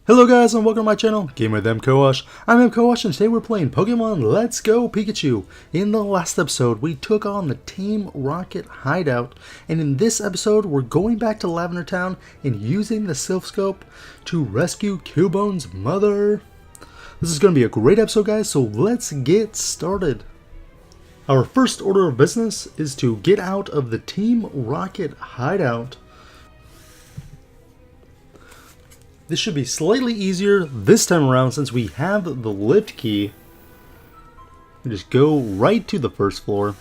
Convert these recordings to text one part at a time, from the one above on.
Hello guys and welcome to my channel, Game with MKoash. I'm MKoash and today we're playing Pokemon Let's Go Pikachu. In the last episode we took on the Team Rocket hideout, and in this episode we're going back to Lavender Town and using the Silph Scope to rescue Cubone's mother. This is going to be a great episode guys, so let's get started. Our first order of business is to get out of the Team Rocket hideout. This should be slightly easier this time around since we have the lift key. We just go right to the first floor.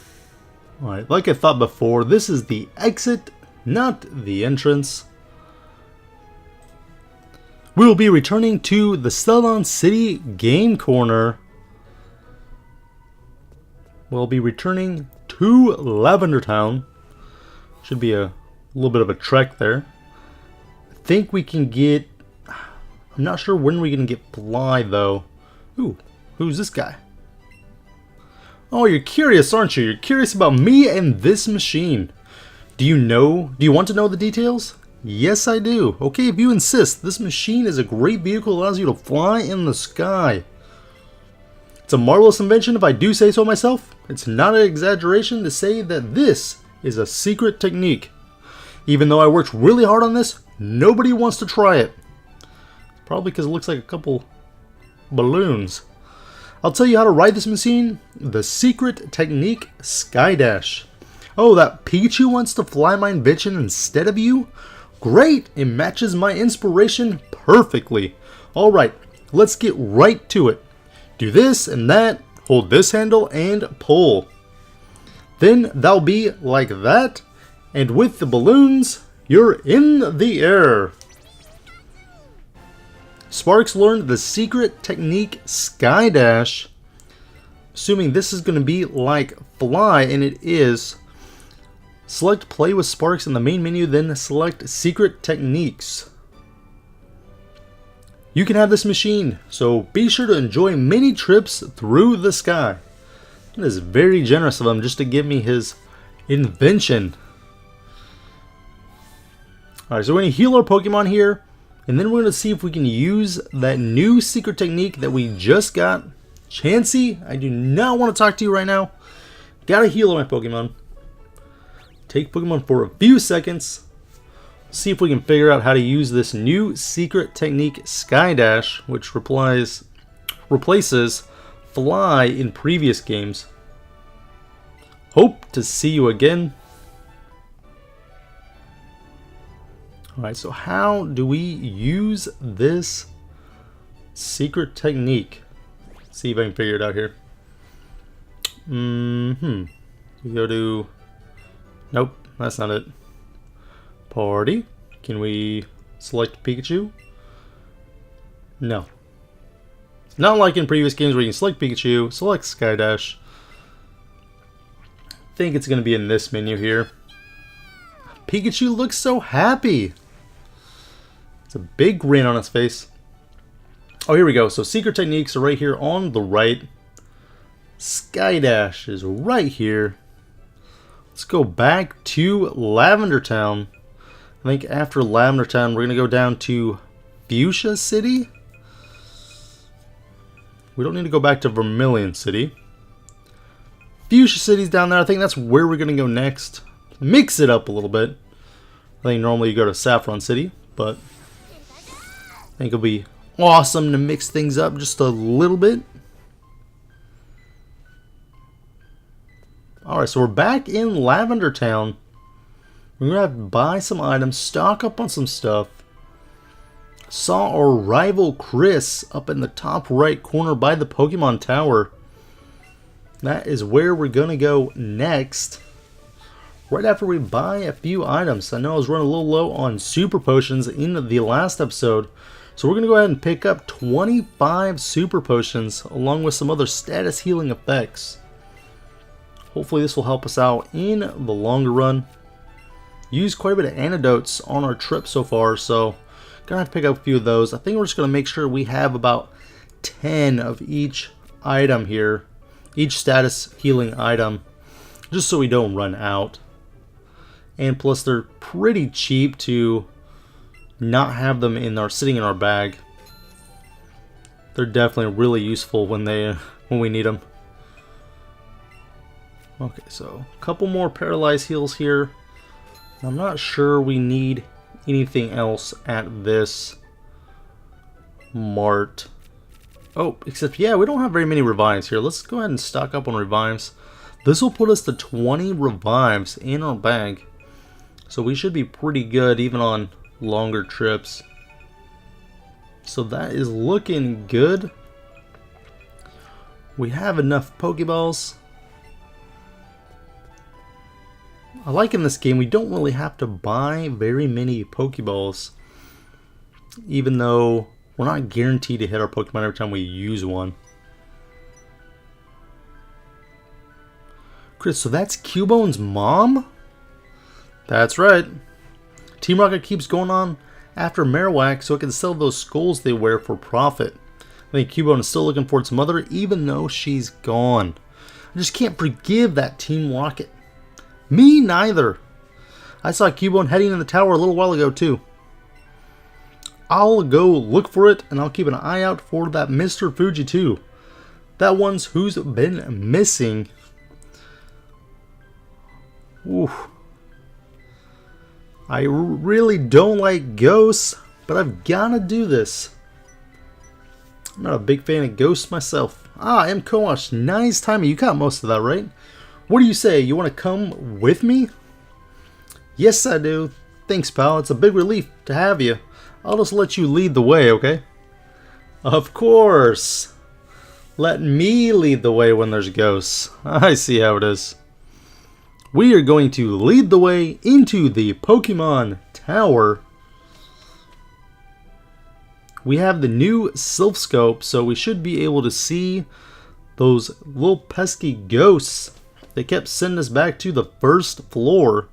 Alright, like I thought before, this is the exit, not the entrance. We will be returning to the Celadon City Game Corner. We'll be returning to Lavender Town. Should be a little bit of a trek there. I think we can get... I'm not sure when we're going to get Fly, though. Ooh, who's this guy? Oh, you're curious, aren't you? You're curious about me and this machine. Do you want to know the details? Yes, I do. Okay, if you insist, this machine is a great vehicle that allows you to fly in the sky. It's a marvelous invention if I do say so myself. It's not an exaggeration to say that this is a secret technique. Even though I worked really hard on this, nobody wants to try it. Probably because it looks like a couple balloons. I'll tell you how to ride this machine. The secret technique, Sky Dash. Oh, that Pikachu wants to fly my invention instead of you? Great! It matches my inspiration perfectly. Alright, let's get right to it. Do this and that, hold this handle and pull. Then that'll be like that. And with the balloons, you're in the air. Sparks learned the secret technique Sky Dash. Assuming this is going to be like Fly, and it is. Select Play with Sparks in the main menu, then select Secret Techniques. You can have this machine, so be sure to enjoy many trips through the sky. It is very generous of him just to give me his invention. Alright, so we're going to heal our Pokemon here. And then we're going to see if we can use that new secret technique that we just got. Chansey, I do not want to talk to you right now. Gotta heal my Pokemon. Take Pokemon for a few seconds. See if we can figure out how to use this new secret technique Sky Dash, which replaces Fly in previous games. Hope to see you again. Alright, so how do we use this secret technique? Let's see if I can figure it out here. We go to... Nope, that's not it. Party. Can we select Pikachu? No. Not like in previous games where you can select Pikachu, select Sky Dash. I think it's going to be in this menu here. Pikachu looks so happy. It's a big grin on his face. Oh, here we go. So secret techniques are right here on the right. Sky Dash is right here. Let's go back to Lavender Town. I think after Lavender Town, we're going to go down to Fuchsia City. We don't need to go back to Vermilion City. Fuchsia City's down there. I think that's where we're going to go next. Mix it up a little bit. I think normally you go to Saffron City, but I think it'll be awesome to mix things up just a little bit. Alright, so we're back in Lavender Town. We're going to have to buy some items, stock up on some stuff. Saw our rival Chris up in the top right corner by the Pokemon Tower. That is where we're going to go next. Right after we buy a few items. I know I was running a little low on Super Potions in the last episode. So we're going to go ahead and pick up 25 Super Potions along with some other status healing effects. Hopefully this will help us out in the longer run. Used quite a bit of antidotes on our trip so far, so gonna have to pick up a few of those. I think we're just going to make sure we have about 10 of each item here. Each status healing item. Just so we don't run out. And plus they're pretty cheap to not have them in our sitting in our bag. They're definitely really useful when we need them. Okay, so a couple more paralyzed heals here. I'm not sure we need anything else at this mart. Oh, except yeah, we don't have very many revives here. Let's go ahead and stock up on revives. This will put us to 20 revives in our bag. So we should be pretty good even on longer trips. So that is looking good. We have enough Pokeballs. I like in this game we don't really have to buy very many Pokeballs, even though we're not guaranteed to hit our Pokemon every time we use one. Chris, so that's Cubone's mom? That's right. Team Rocket keeps going on after Marowak so it can sell those skulls they wear for profit. I think Cubone is still looking for its mother even though she's gone. I just can't forgive that Team Rocket. Me neither. I saw Cubone heading in the tower a little while ago too. I'll go look for it and I'll keep an eye out for that Mr. Fuji too. That one's who's been missing. Oof. I really don't like ghosts, but I've gotta do this. I'm not a big fan of ghosts myself. Ah, M. Koash, nice timing. You got most of that, right? What do you say? You want to come with me? Yes, I do. Thanks, pal. It's a big relief to have you. I'll just let you lead the way, okay? Of course. Let me lead the way when there's ghosts. I see how it is. We are going to lead the way into the Pokemon Tower. We have the new Silph Scope, so we should be able to see those little pesky ghosts. They kept sending us back to the first floor.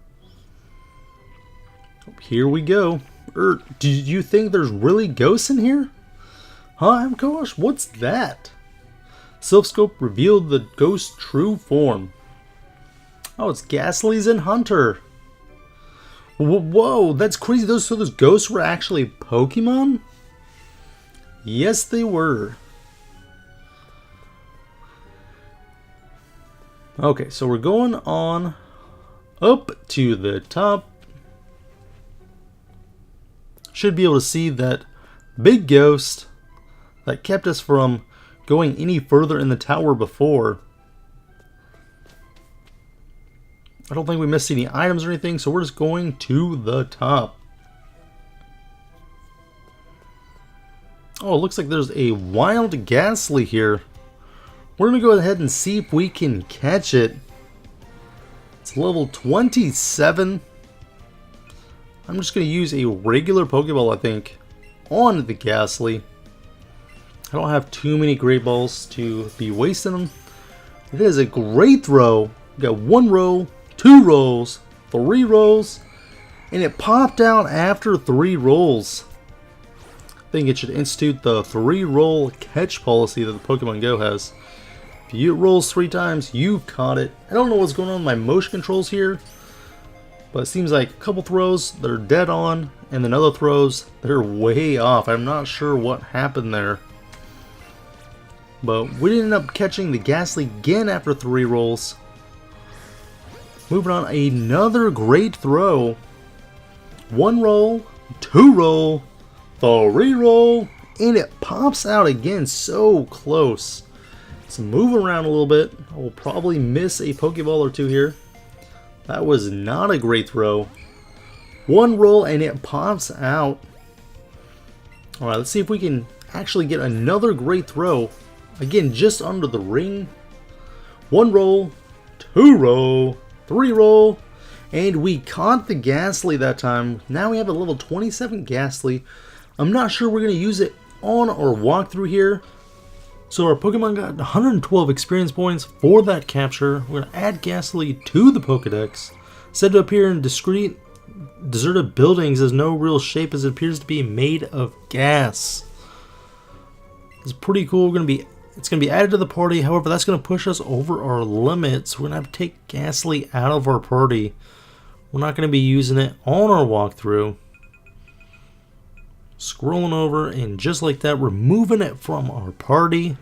Here we go. Do you think there's really ghosts in here? Huh, gosh, what's that? Silph Scope revealed the ghost's true form. Oh, it's Ghastly's and Hunter. Whoa, that's crazy. So those ghosts were actually Pokemon? Yes, they were. Okay, so we're going on up to the top. Should be able to see that big ghost that kept us from going any further in the tower before. I don't think we missed any items or anything, so we're just going to the top. Oh, it looks like there's a wild Ghastly here. We're going to go ahead and see if we can catch it. It's level 27. I'm just going to use a regular Pokeball, I think, on the Ghastly. I don't have too many Great Balls to be wasting them. It is a great throw. We got 1 roll, 2 rolls, 3 rolls, and it popped out after 3 rolls. I think it should institute the 3-roll catch policy that the Pokemon Go has. If you rolls 3 times, you caught it. I don't know what's going on with my motion controls here, but it seems like a couple throws that are dead on, and then other throws that are way off. I'm not sure what happened there. But we ended up catching the Ghastly again after 3 rolls. Moving on, another great throw. 1 roll, 2 roll, 3 roll, and it pops out again so close. So move around a little bit. I will probably miss a Pokeball or 2 here. That was not a great throw. 1 roll and it pops out. Alright, let's see if we can actually get another great throw. Again, just under the ring. 1 roll, 2 roll, 3 roll, and we caught the Ghastly that time. Now we have a level 27 Ghastly. I'm not sure we're going to use it on our walkthrough here. So our Pokemon got 112 experience points for that capture. We're going to add Ghastly to the Pokedex. Said to appear in discrete deserted buildings as no real shape as it appears to be made of gas. It's pretty cool. It's going to be added to the party. However, that's going to push us over our limits. We're going to have to take Ghastly out of our party. We're not going to be using it on our walkthrough. Scrolling over, and just like that, removing it from our party.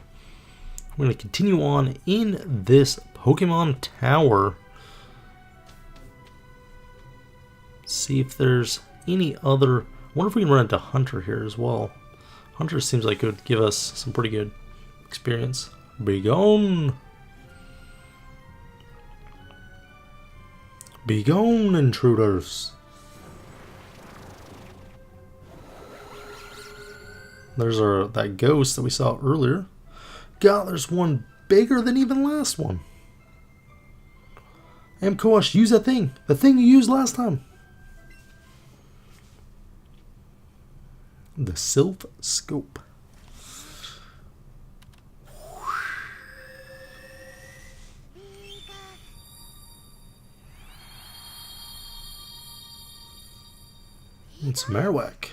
We're going to continue on in this Pokemon Tower. See if there's any other... I wonder if we can run into Hunter here as well. Hunter seems like it would give us some pretty good experience. Be gone! Be gone, intruders! There's that ghost that we saw earlier. God, there's one bigger than even last one. Amkoash, use that thing. The thing you used last time. The Sylph Scope. It's Marowak.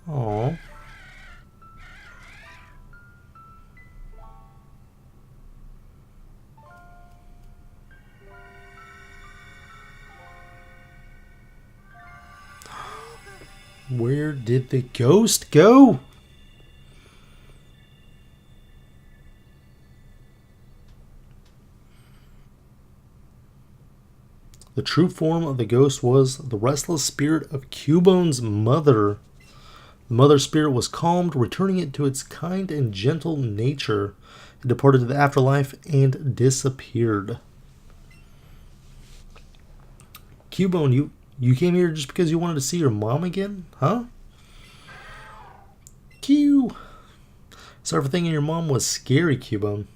Oh. Where did the ghost go? The true form of the ghost was the restless spirit of Cubone's mother. The mother spirit was calmed, returning it to its kind and gentle nature. It departed to the afterlife and disappeared. Cubone, you came here just because you wanted to see your mom again? Huh? Q. Sorry for thinking your mom was scary, Cubone.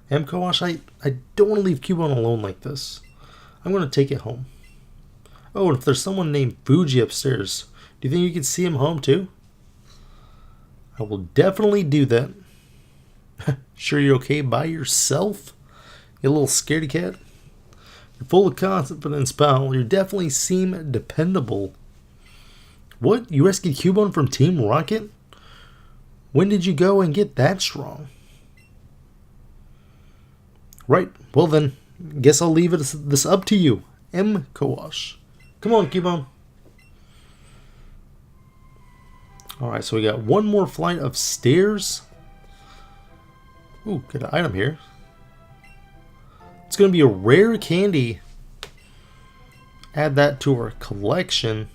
Amkoash, I don't want to leave Cubone alone like this. I'm going to take it home. Oh, and if there's someone named Fuji upstairs, do you think you can see him home too? I will definitely do that. Sure you're okay by yourself? You little scaredy cat? You're full of confidence, pal. You definitely seem dependable. What? You rescued Cubone from Team Rocket? When did you go and get that strong? Right. Well then, guess I'll leave this up to you. Amkoash. Come on, Cubone. Alright, so we got one more flight of stairs. Ooh, got an item here. It's going to be a rare candy. Add that to our collection.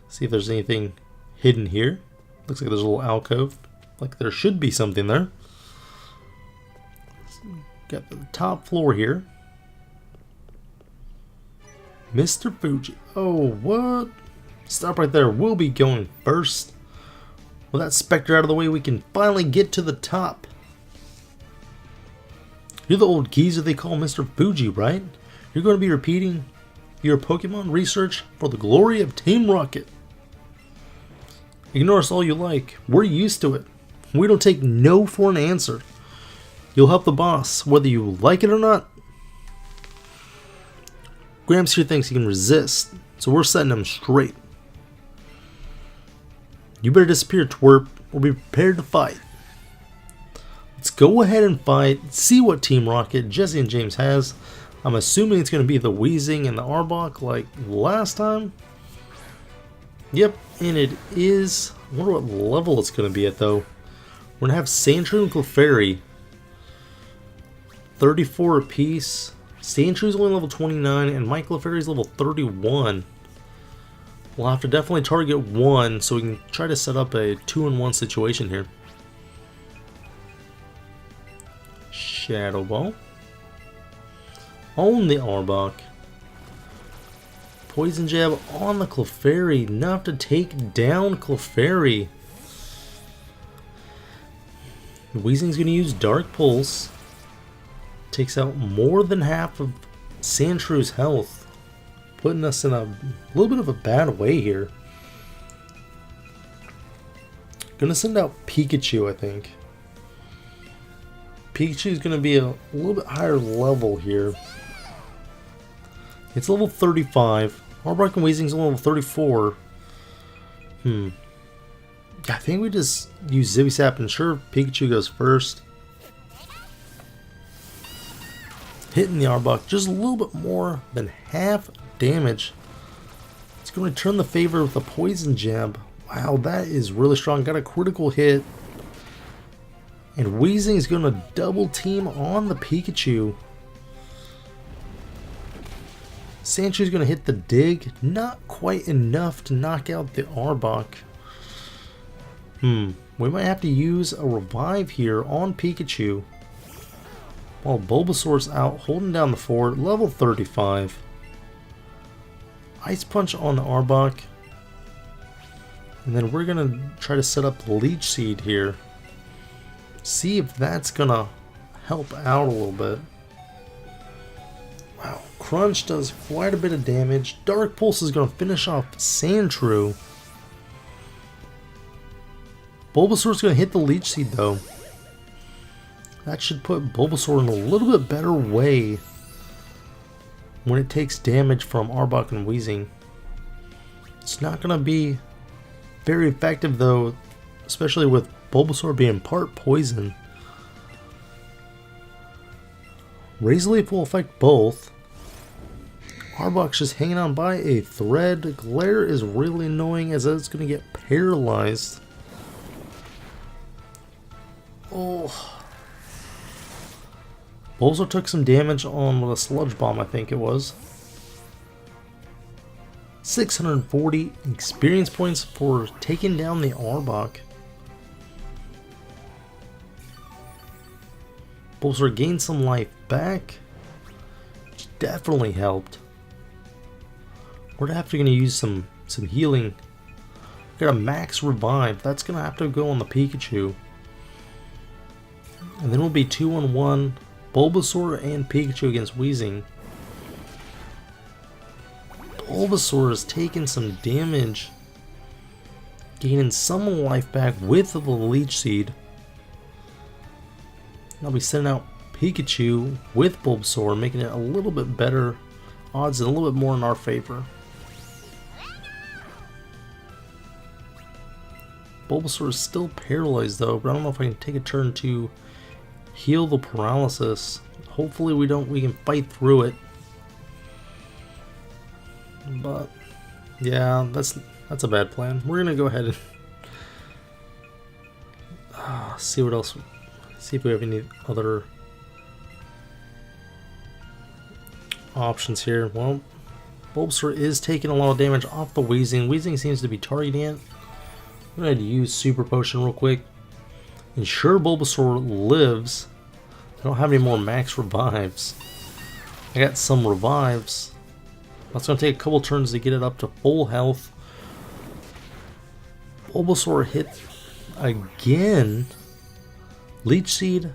See if there's anything hidden here. Looks like there's a little alcove. Like there should be something there. Got the top floor here. Mr. Fuji. Oh, what? Stop right there. We'll be going first. With that Spectre out of the way, we can finally get to the top. You're the old geezer they call Mr. Fuji, right? You're going to be repeating your Pokemon research for the glory of Team Rocket. Ignore us all you like. We're used to it. We don't take no for an answer. You'll help the boss, whether you like it or not. Gramps here thinks he can resist, so we're setting him straight. You better disappear, twerp. We'll be prepared to fight. Let's go ahead and fight. See what Team Rocket, Jesse and James has. I'm assuming it's going to be the Weezing and the Arbok like last time. Yep, and it is. I wonder what level it's going to be at though. We're going to have Sandshrew and Clefairy. 34 apiece. Sandshrew's only level 29 and my Clefairy's level 31. We'll have to definitely target one so we can try to set up a 2-in-1 situation here. Shadow Ball. On the Arbok. Poison Jab on the Clefairy. Enough to take down Clefairy. Weezing's going to use Dark Pulse. Takes out more than half of Sandshrew's health. Putting us in a little bit of a bad way here. Gonna send out Pikachu, I think. Pikachu's gonna be a little bit higher level here. It's level 35. Arbok and Weezing's level 34. I think we just use Zibisap and sure Pikachu goes first. Hitting the Arbok just a little bit more than half damage. It's going to return the favor with a poison jab. Wow, that is really strong. Got a critical hit. And Weezing is going to double team on the Pikachu. Sandshrew is going to hit the dig. Not quite enough to knock out the Arbok. We might have to use a revive here on Pikachu. While Bulbasaur's out holding down the fort, level 35. Ice Punch on the Arbok. And then we're going to try to set up Leech Seed here. See if that's going to help out a little bit. Wow, Crunch does quite a bit of damage. Dark Pulse is going to finish off Sandshrew. Bulbasaur's going to hit the Leech Seed though. That should put Bulbasaur in a little bit better way when it takes damage from Arbok and Weezing. It's not going to be very effective though, especially with Bulbasaur being part poison. Razor Leaf will affect both. Arbok's just hanging on by a thread. Glare is really annoying as it's going to get paralyzed. Oh. Bulbasaur took some damage on with a Sludge Bomb, I think it was. 640 experience points for taking down the Arbok. Bulbasaur gained some life back, which definitely helped. We're after going to use some healing. Got a max revive. That's going to have to go on the Pikachu. And then we'll be 2-on-1 Bulbasaur and Pikachu against Weezing. Bulbasaur is taking some damage, gaining some life back with the Leech Seed. I'll be sending out Pikachu with Bulbasaur, making it a little bit better odds and a little bit more in our favor. Bulbasaur is still paralyzed though, but I don't know if I can take a turn to heal the paralysis. Hopefully we can fight through it. But yeah, that's a bad plan. We're gonna go ahead and see what else. See if we have any other options here. Well, Bulbasaur is taking a lot of damage off the Weezing. Weezing seems to be targeting it. I'm going to use Super Potion real quick. Ensure Bulbasaur lives. I don't have any more max revives. I got some revives. That's going to take a couple turns to get it up to full health. Bulbasaur hit again. Leech Seed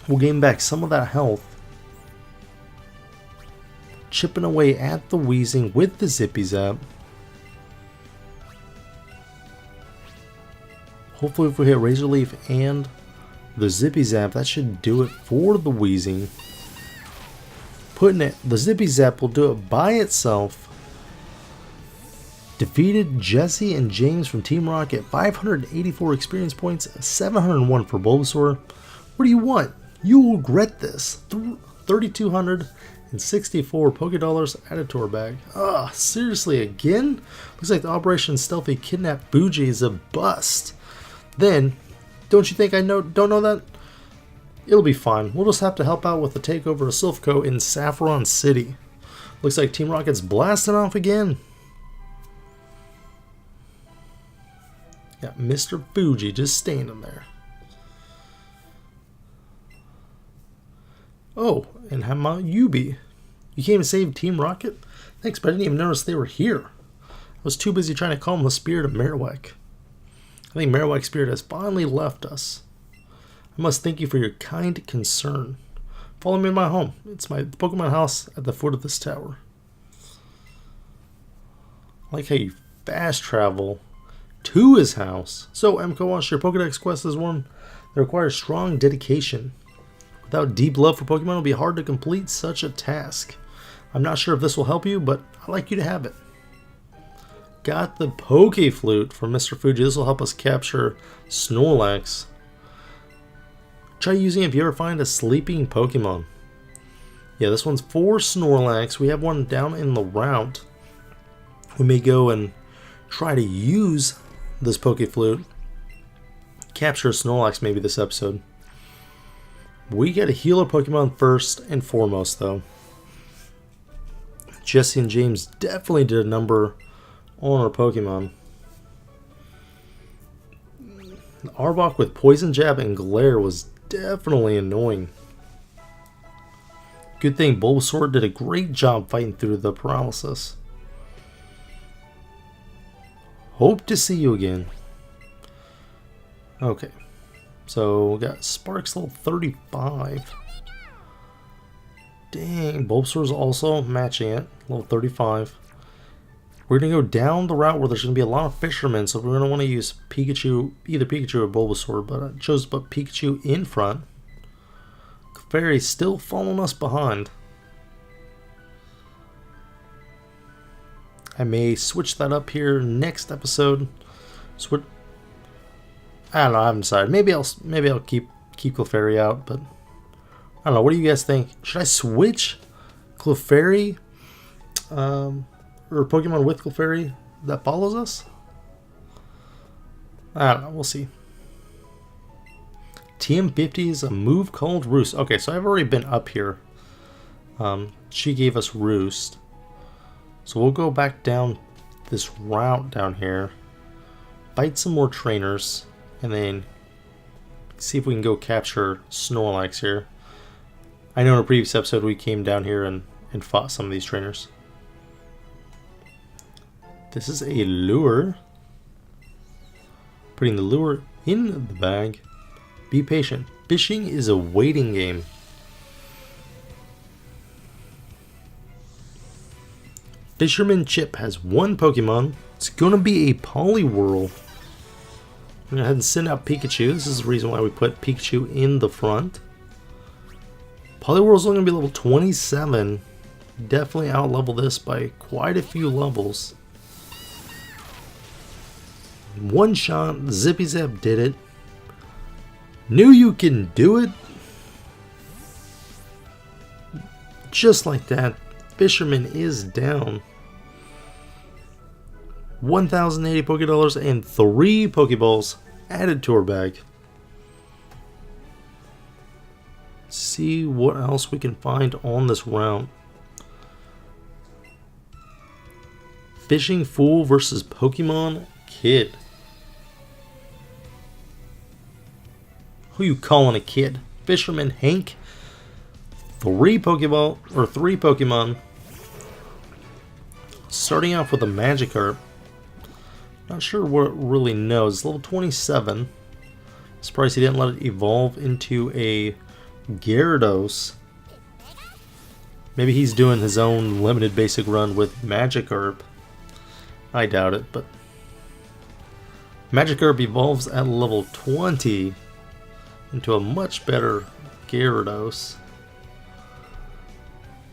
will gain back some of that health. Chipping away at the Weezing with the Zippy Zap. Hopefully if we hit Razor Leaf and the Zippy Zap, that should do it for the Weezing. The Zippy Zap will do it by itself. Defeated Jesse and James from Team Rocket, 584 experience points, 701 for Bulbasaur. What do you want? You will regret this. 3,264 Pokédollars added to our bag. Seriously, again? Looks like the Operation Stealthy Kidnap Fuji is a bust. Then, don't you think I don't know that? It'll be fine. We'll just have to help out with the takeover of Silphco in Saffron City. Looks like Team Rocket's blasting off again. Got Mr. Fuji just standing there. Oh, and how about Eevee? You came to save Team Rocket? Thanks, but I didn't even notice they were here. I was too busy trying to calm the spirit of Marowak. I think Marowak's spirit has finally left us. I must thank you for your kind concern. Follow me to my home. It's my Pokemon house at the foot of this tower. I like how you fast travel to his house. So, MCOWASH, your Pokedex quest is one that requires strong dedication. Without deep love for Pokemon, it'll be hard to complete such a task. I'm not sure if this will help you, but I'd like you to have it. Got the Poke Flute from Mr. Fuji. This will help us capture Snorlax. Try using it if you ever find a sleeping Pokemon. Yeah, this one's for Snorlax. We have one down in the route. We may go and try to use this Pokeflute. Capture a Snorlax maybe this episode. We gotta heal our Pokemon first and foremost though. Jesse and James definitely did a number on our Pokemon. Arbok with Poison Jab and Glare was definitely annoying. Good thing Bulbasaur did a great job fighting through the paralysis. Hope to see you again. Okay. So we got Sparks level 35. Dang, Bulbasaur's also matching it, level 35. We're going to go down the route where there's going to be a lot of fishermen, so we're going to want to use Pikachu, either Pikachu or Bulbasaur, but I chose to put Pikachu in front. Clefairy's still following us behind. I may switch that up here next episode. I don't know, I haven't decided. Maybe I'll keep Clefairy out, but I don't know. What do you guys think? Should I switch Clefairy or Pokemon with Clefairy that follows us? I don't know. We'll see. TM50 is a move called Roost. Okay, so I've already been up here. She gave us Roost. So we'll go back down this route down here. Fight some more trainers. And then see if we can go capture Snorlax here. I know in a previous episode we came down here and fought some of these trainers. This is a lure. Putting the lure in the bag. Be patient. Fishing is a waiting game. Fisherman Chip has one Pokemon. It's gonna be a Poliwhirl. I'm going to go ahead and send out Pikachu. This is the reason why we put Pikachu in the front. Poliwhirl's only going to be level 27. Definitely out-level this by quite a few levels. One shot, Zippy Zap did it. Knew you can do it. Just like that, Fisherman is down. 1,080 Pokédollars and 3 Pokeballs added to our bag. See what else we can find on this route. Fishing Fool versus Pokemon Kid. Who you calling a kid? Fisherman Hank. 3 Pokemon. Starting off with a Magikarp. Not sure what it really knows. It's level 27. Surprised he didn't let it evolve into a Gyarados. Maybe he's doing his own limited basic run with Magikarp. I doubt it, but Magikarp evolves at level 20 into a much better Gyarados.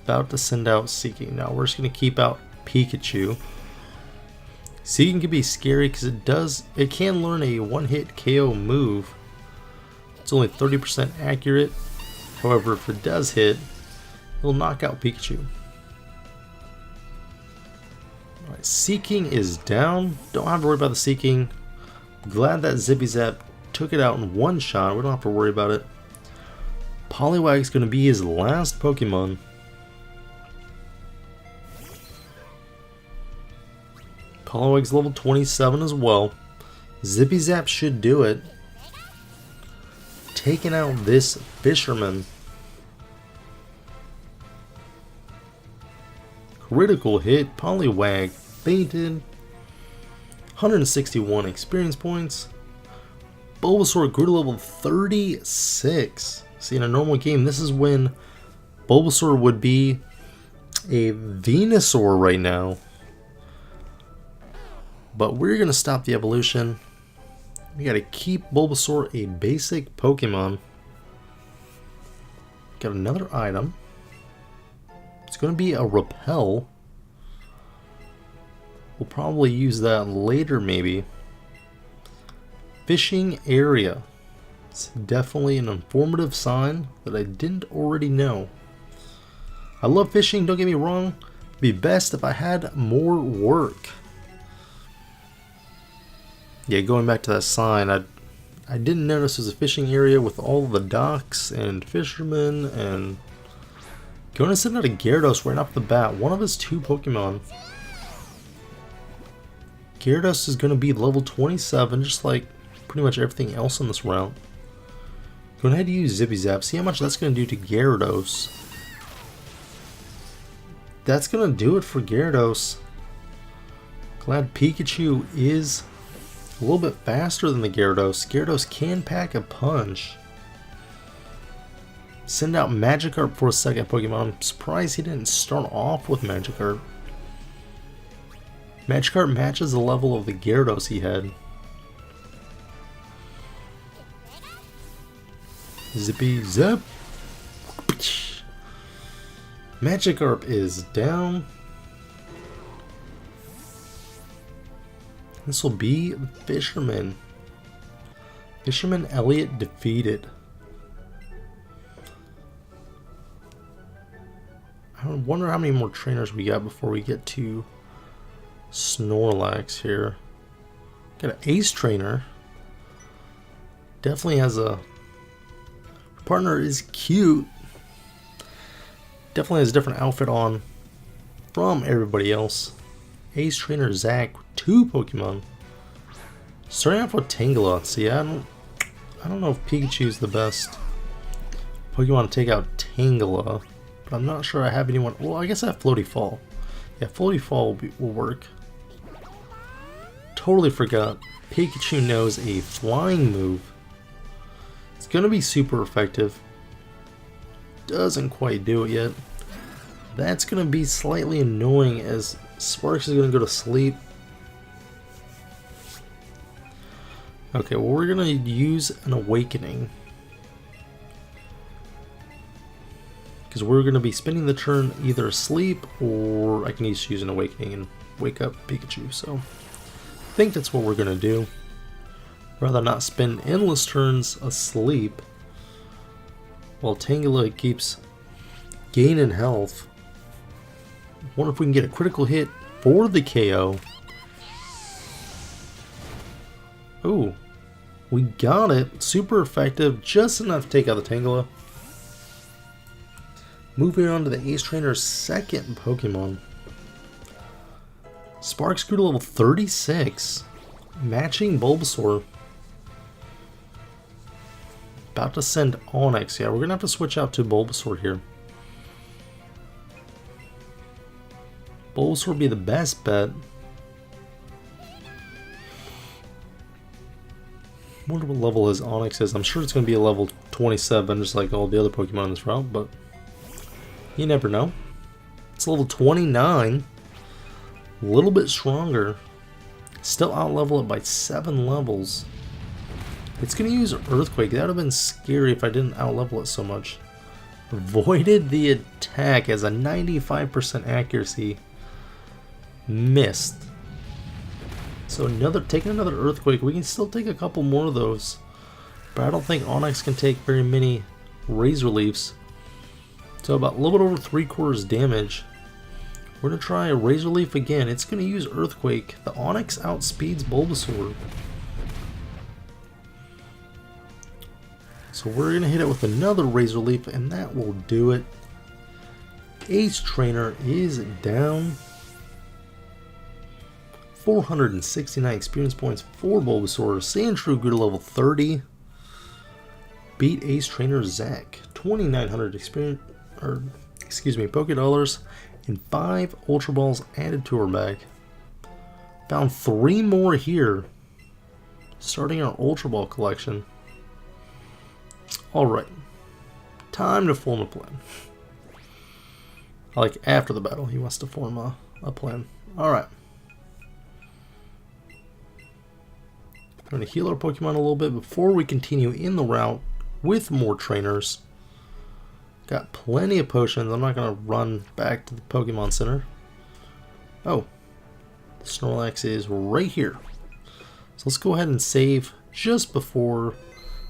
About to send out Seeking. Now we're just going to keep out Pikachu. Seeking can be scary because it can learn a one-hit KO move. It's only 30% accurate. However, if it does hit, it'll knock out Pikachu. Alright, Seeking is down. Don't have to worry about the Seeking. Glad that Zippy Zap took it out in one shot. We don't have to worry about it. Poliwag's going to be his last Pokemon. Poliwag's level 27 as well. Zippy Zap should do it. Taking out this Fisherman. Critical hit. Poliwag fainted. 161 experience points. Bulbasaur grew to level 36. See, in a normal game, this is when Bulbasaur would be a Venusaur right now. But we're going to stop the evolution. We got to keep Bulbasaur a basic Pokemon. Got another item. It's going to be a Repel. We'll probably use that later maybe. Fishing Area. It's definitely an informative sign that I didn't already know. I love fishing, don't get me wrong. It'd be best if I had more work. Yeah, going back to that sign, I didn't notice there's a fishing area with all the docks and fishermen, and going to send out a Gyarados right off the bat. One of his 2 Pokemon. Gyarados is going to be level 27, just like pretty much everything else on this route. Go ahead and use Zippy Zap. See how much that's going to do to Gyarados. That's going to do it for Gyarados. Glad Pikachu is a little bit faster than the Gyarados. Gyarados can pack a punch. Send out Magikarp for a second Pokemon. I'm surprised he didn't start off with Magikarp. Magikarp matches the level of the Gyarados he had. Zippy Zap. Magikarp is down. This will be Fisherman. Fisherman Elliott defeated. I wonder how many more trainers we got before we get to Snorlax here. Got an Ace Trainer. Definitely has a... partner is cute. Definitely has a different outfit on from everybody else. Ace Trainer Zach, 2 Pokemon. Starting off with Tangela. See, I don't know if Pikachu's the best Pokemon to take out Tangela, but I'm not sure I have anyone. Well, I guess I have Floaty Fall. Yeah, Floaty Fall will work. Totally forgot. Pikachu knows a flying move. It's gonna be super effective. Doesn't quite do it yet. That's gonna be slightly annoying as Sparks is gonna go to sleep. Okay, well, we're gonna use an Awakening, because we're gonna be spending the turn either asleep, or I can just use an Awakening and wake up Pikachu. So I think that's what we're gonna do. Rather not spend endless turns asleep while Tangela keeps gaining health. Wonder if we can get a critical hit for the KO. Ooh, we got it. Super effective, just enough to take out the Tangela. Moving on to the Ace Trainer's second Pokemon. Sparks grew to level 36, matching Bulbasaur. About to send Onix. Yeah, we're going to have to switch out to Bulbasaur here. Bulbasaur would be the best bet. Wonder what level his Onix is. I'm sure it's going to be a level 27, just like all the other Pokemon in this route, but you never know. It's level 29. A little bit stronger. Still out-level it by 7 levels. It's going to use Earthquake. That would have been scary if I didn't out-level it so much. Avoided the attack as a 95% accuracy. Missed. So taking another Earthquake. We can still take a couple more of those, but I don't think Onix can take very many Razor Leafs. So about a little bit over 3/4 damage. We're going to try a Razor Leaf again. It's going to use Earthquake. The Onix outspeeds Bulbasaur. So we're going to hit it with another Razor Leaf, and that will do it. Ace Trainer is down. 469 experience points for Bulbasaur. Sandshrew grew to level 30. Beat Ace Trainer Zach. 2,900 experience, Poké Dollars, and 5 Ultra Balls added to her bag. Found 3 more here. Starting our Ultra Ball collection. Alright. Time to form a plan. Like after the battle, he wants to form a plan. Alright. I'm going to heal our Pokemon a little bit before we continue in the route with more trainers. Got plenty of potions. I'm not going to run back to the Pokemon Center. Oh, Snorlax is right here. So let's go ahead and save just before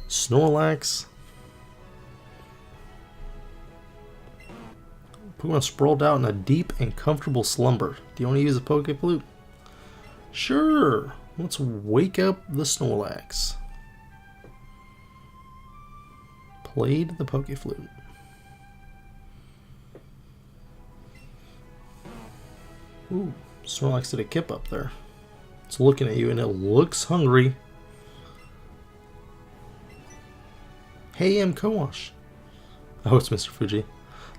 Snorlax. Pokemon sprawled out in a deep and comfortable slumber. Do you want to use a Poke Flute? Sure. Let's wake up the Snorlax. Played the Poke Flute. Ooh, Snorlax did a kip up there. It's looking at you and it looks hungry. Hey, I'm Kowash. Oh, it's Mr. Fuji.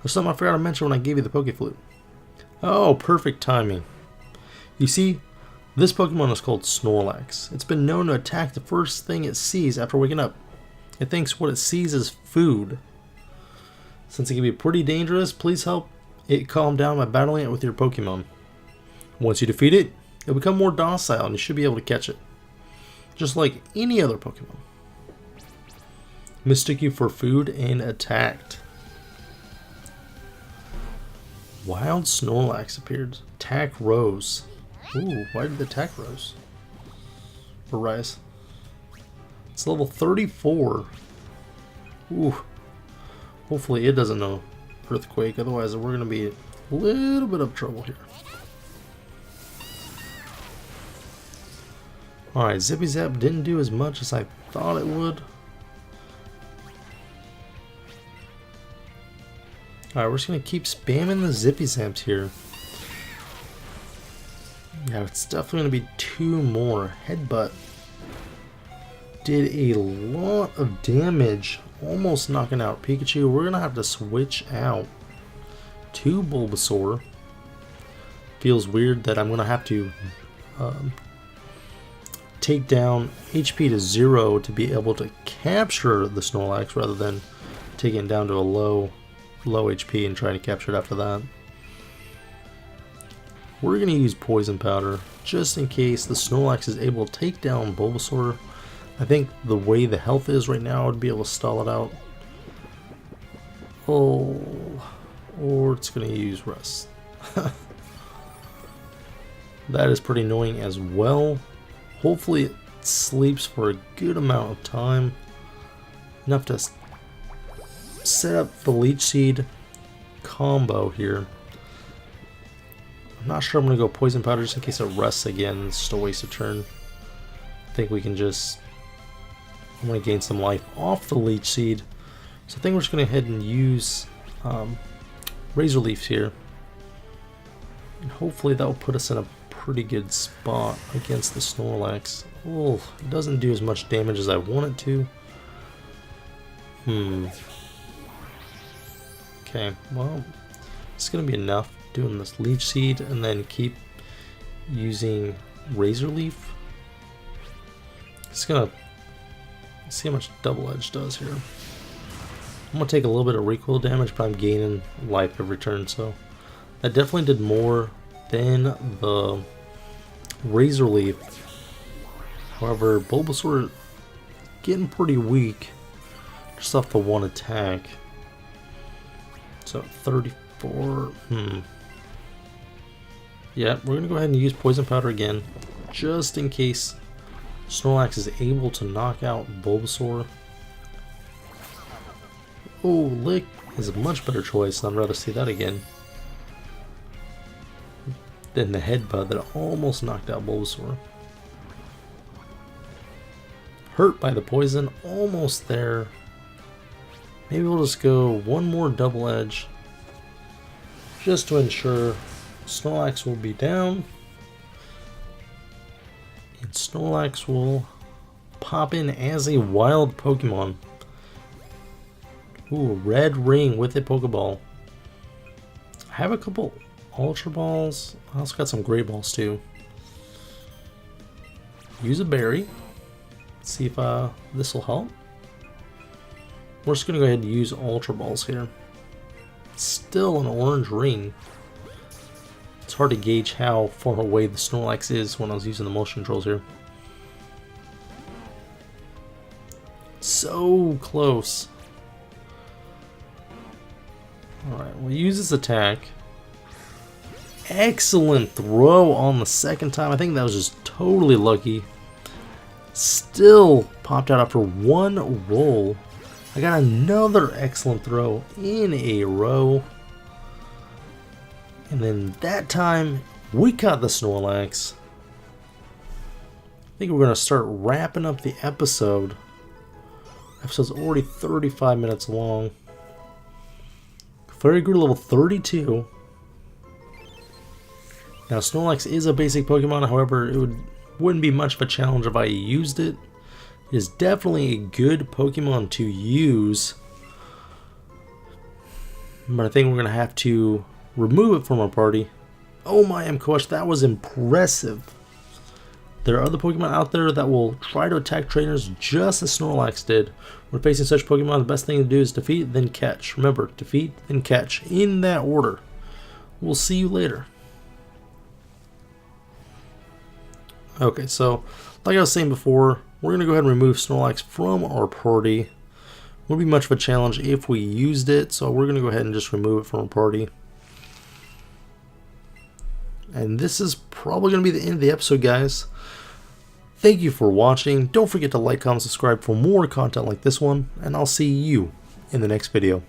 There's something I forgot to mention when I gave you the Poke Flute. Oh, perfect timing. You see, this Pokemon is called Snorlax. It's been known to attack the first thing it sees after waking up. It thinks what it sees is food. Since it can be pretty dangerous, please help it calm down by battling it with your Pokemon. Once you defeat it, it'll become more docile and you should be able to catch it. Just like any other Pokemon. Mistook you for food and attacked. Wild Snorlax appeared. Attack rose. Ooh, why did the attack rose? Or rise? It's level 34. Ooh. Hopefully it doesn't know Earthquake, otherwise we're going to be a little bit of trouble here. Alright, Zippy Zap didn't do as much as I thought it would. Alright, we're just going to keep spamming the Zippy Zaps here. Yeah, it's definitely going to be 2 more. Headbutt did a lot of damage, almost knocking out Pikachu. We're going to have to switch out to Bulbasaur. Feels weird that I'm going to have to take down HP to 0 to be able to capture the Snorlax rather than taking it down to a low HP and trying to capture it after that. We're going to use Poison Powder just in case the Snorlax is able to take down Bulbasaur. I think the way the health is right now, I'd be able to stall it out. Oh, or it's going to use Rest. That is pretty annoying as well. Hopefully it sleeps for a good amount of time. Enough to set up the Leech Seed combo here. I'm not sure I'm going to go Poison Powder just in case it rests again. It's just a waste of turn. I think we can just... I'm going to gain some life off the Leech Seed. So I think we're just going to go ahead and use Razor Leaf here. And hopefully that will put us in a pretty good spot against the Snorlax. Oh, it doesn't do as much damage as I want it to. Okay, well, it's going to be enough doing this Leech Seed and then keep using Razor Leaf. It's going to see how much Double Edge does here. I'm going to take a little bit of recoil damage, but I'm gaining life every turn, so that definitely did more than the Razor Leaf. However, Bulbasaur getting pretty weak just off the one attack. So 34. Yeah, we're gonna go ahead and use Poison Powder again, just in case Snorlax is able to knock out Bulbasaur. Oh, Lick is a much better choice, and I'd rather see that again than the Headbutt that almost knocked out Bulbasaur. Hurt by the poison, almost there. Maybe we'll just go one more Double Edge just to ensure Snorlax will be down. And Snorlax will pop in as a wild Pokemon. Ooh, red ring with a Pokeball. I have a couple Ultra Balls. I also got some Great Balls too. Use a berry. See if this will help. We're just going to go ahead and use Ultra Balls here. Still an orange ring. It's hard to gauge how far away the Snorlax is when I was using the motion controls here. So close. Alright, we'll use this attack. Excellent throw on the second time. I think that was just totally lucky. Still popped out after one roll. I got another excellent throw in a row. And then that time, we caught the Snorlax. I think we're going to start wrapping up the episode. Episode's already 35 minutes long. Fairy grew to level 32. Now, Snorlax is a basic Pokemon, however, it wouldn't be much of a challenge if I used it. It is definitely a good Pokemon to use. But I think we're going to have to remove it from our party. Oh my Mkosh, that was impressive. There are other Pokemon out there that will try to attack trainers just as Snorlax did. When facing such Pokemon, the best thing to do is defeat, then catch. Remember, defeat, then catch, in that order. We'll see you later. Okay, so like I was saying before, we're going to go ahead and remove Snorlax from our party. Wouldn't be much of a challenge if we used it, so we're going to go ahead and just remove it from our party. And this is probably going to be the end of the episode, guys. Thank you for watching. Don't forget to like, comment, subscribe for more content like this one, and I'll see you in the next video.